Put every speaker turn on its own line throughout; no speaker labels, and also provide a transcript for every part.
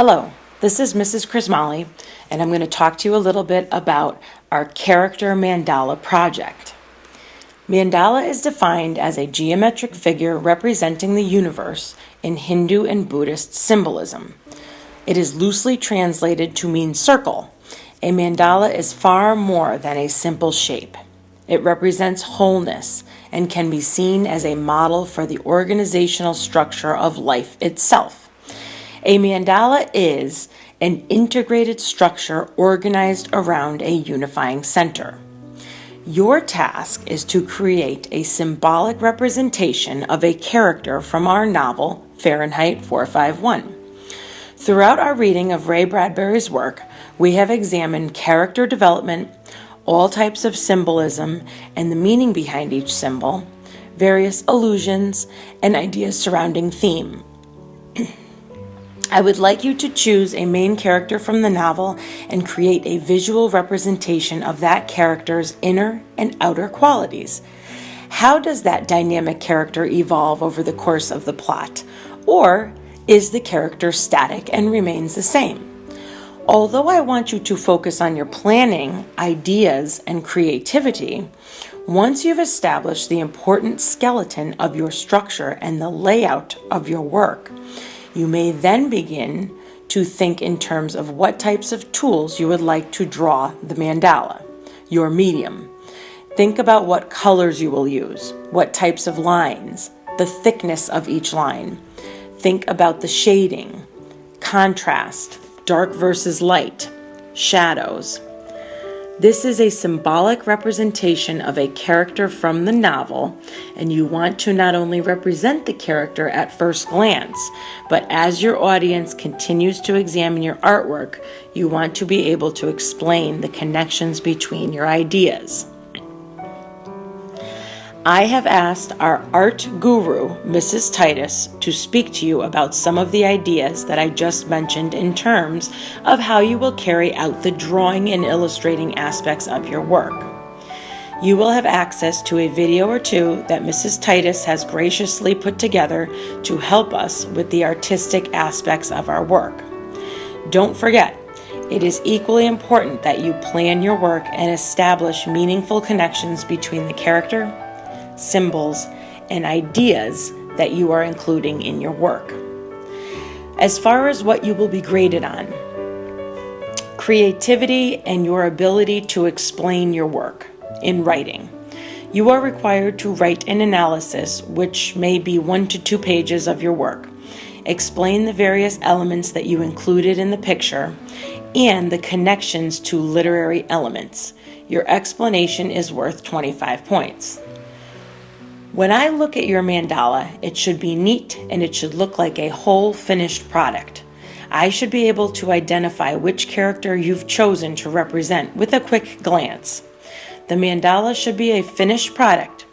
Hello, this is Mrs. Crismale, and I'm going to talk to you a little bit about our character mandala project. Mandala is defined as a geometric figure representing the universe in Hindu and Buddhist symbolism. It is loosely translated to mean circle. A mandala is far more than a simple shape. It represents wholeness and can be seen as a model for the organizational structure of life itself. A mandala is an integrated structure organized around a unifying center. Your task is to create a symbolic representation of a character from our novel, Fahrenheit 451. Throughout our reading of Ray Bradbury's work, we have examined character development, all types of symbolism, and the meaning behind each symbol, various allusions, and ideas surrounding theme. I would like you to choose a main character from the novel and create a visual representation of that character's inner and outer qualities. How does that dynamic character evolve over the course of the plot? Or is the character static and remains the same? Although I want you to focus on your planning, ideas, and creativity, once you've established the important skeleton of your structure and the layout of your work, you may then begin to think in terms of what types of tools you would like to draw the mandala, your medium. Think about what colors you will use, what types of lines, the thickness of each line. Think about the shading, contrast, dark versus light, shadows. This is a symbolic representation of a character from the novel, and you want to not only represent the character at first glance, but as your audience continues to examine your artwork, you want to be able to explain the connections between your ideas. I have asked our art guru, Mrs. Titus, to speak to you about some of the ideas that I just mentioned in terms of how you will carry out the drawing and illustrating aspects of your work. You will have access to a video or two that Mrs. Titus has graciously put together to help us with the artistic aspects of our work. Don't forget, it is equally important that you plan your work and establish meaningful connections between the character, symbols, and ideas that you are including in your work. As far as what you will be graded on, creativity and your ability to explain your work in writing. You are required to write an analysis, which may be 1 to 2 pages of your work. Explain the various elements that you included in the picture and the connections to literary elements. Your explanation is worth 25 points. When I look at your mandala, it should be neat and it should look like a whole finished product. I should be able to identify which character you've chosen to represent with a quick glance. The mandala should be a finished product,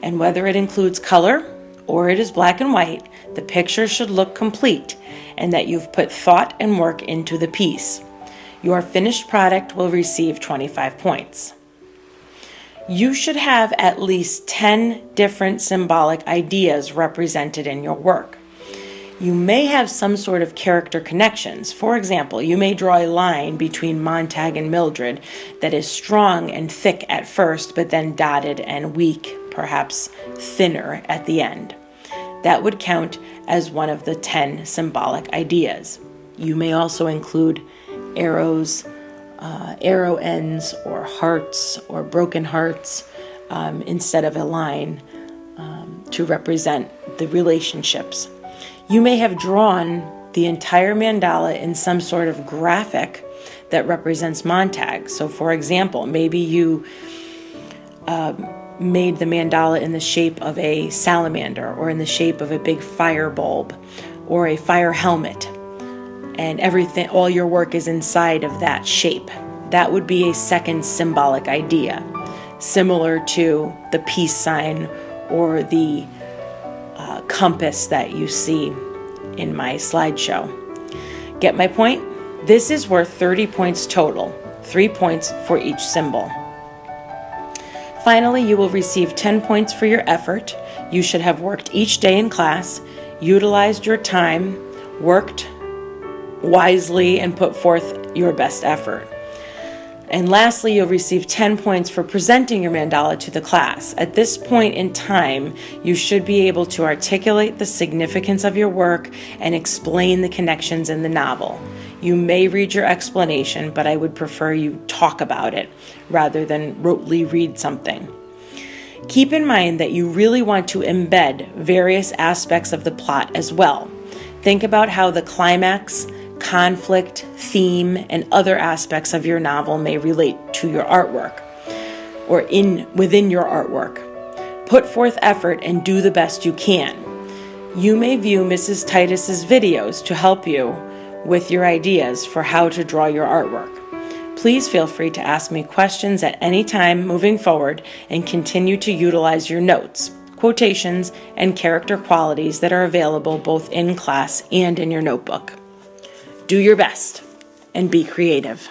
and whether it includes color or it is black and white, the picture should look complete and that you've put thought and work into the piece. Your finished product will receive 25 points. You should have at least 10 different symbolic ideas represented in your work. You may have some sort of character connections. For example, you may draw a line between Montag and Mildred that is strong and thick at first, but then dotted and weak, perhaps thinner at the end. That would count as one of the 10 symbolic ideas. You may also include arrows, arrow ends, or hearts, or broken hearts, instead of a line, to represent the relationships. You may have drawn the entire mandala in some sort of graphic that represents Montag. So, for example, maybe you made the mandala in the shape of a salamander, or in the shape of a big fire bulb, or a fire helmet, and everything, all your work is inside of that shape. That would be a second symbolic idea, similar to the peace sign or the compass that you see in my slideshow. Get my point? This is worth 30 points total, 3 points for each symbol. Finally, you will receive 10 points for your effort. You should have worked each day in class, utilized your time, worked wisely and put forth your best effort. And lastly, you'll receive 10 points for presenting your mandala to the class. At this point in time, you should be able to articulate the significance of your work and explain the connections in the novel. You may read your explanation, but I would prefer you talk about it rather than rotely read something. Keep in mind that you really want to embed various aspects of the plot as well. Think about how the climax, conflict, theme, and other aspects of your novel may relate to your artwork or within your artwork. Put forth effort and do the best you can. You may view Mrs. Titus's videos to help you with your ideas for how to draw your artwork. Please feel free to ask me questions at any time moving forward and continue to utilize your notes, quotations, and character qualities that are available both in class and in your notebook. Do your best and be creative.